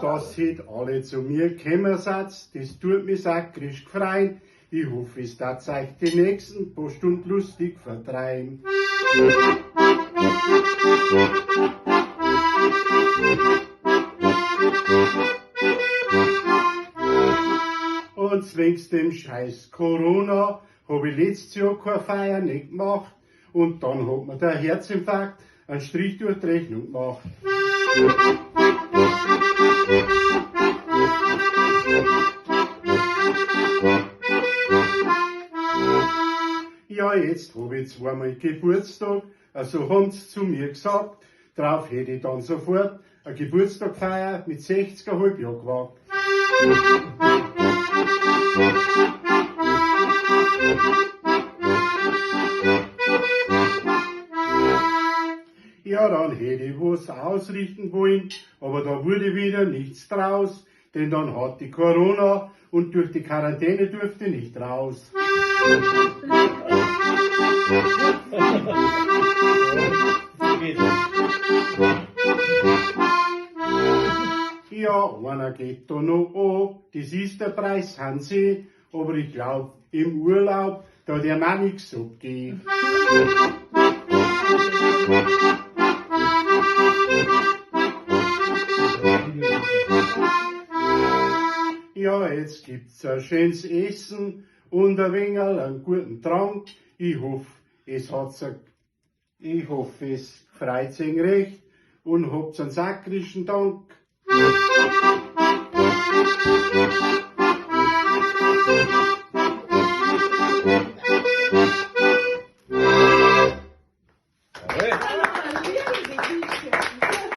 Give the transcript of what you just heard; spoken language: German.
dass heute alle zu mir gekommen seid, das tut mich sakrisch gefreien. Ich hoffe, es darf euch die nächsten paar Stunden lustig vertreiben. Und zwängs dem scheiß Corona hab ich letztes Jahr keine Feier nicht gemacht. Und dann hat mir der Herzinfarkt einen Strich durch die Rechnung gemacht. Ja, jetzt hab ich zweimal Geburtstag, also haben sie zu mir gesagt. Drauf hätte ich dann sofort eine Geburtstag feiern mit 60,5 Jahren gewagt. Ja, dann hätte ich was ausrichten wollen, aber da wurde wieder nichts draus, denn dann hatte ich Corona und durch die Quarantäne durfte ich nicht raus. Ja, einer geht da noch an, das ist der Preis Hansi, aber ich glaub, im Urlaub, da der mir nichts abgeben. Ja, jetzt gibt's ein schönes Essen und ein wenig einen guten Trank. Ich hoffe, es freut sich recht und habt's einen sakrischen Dank.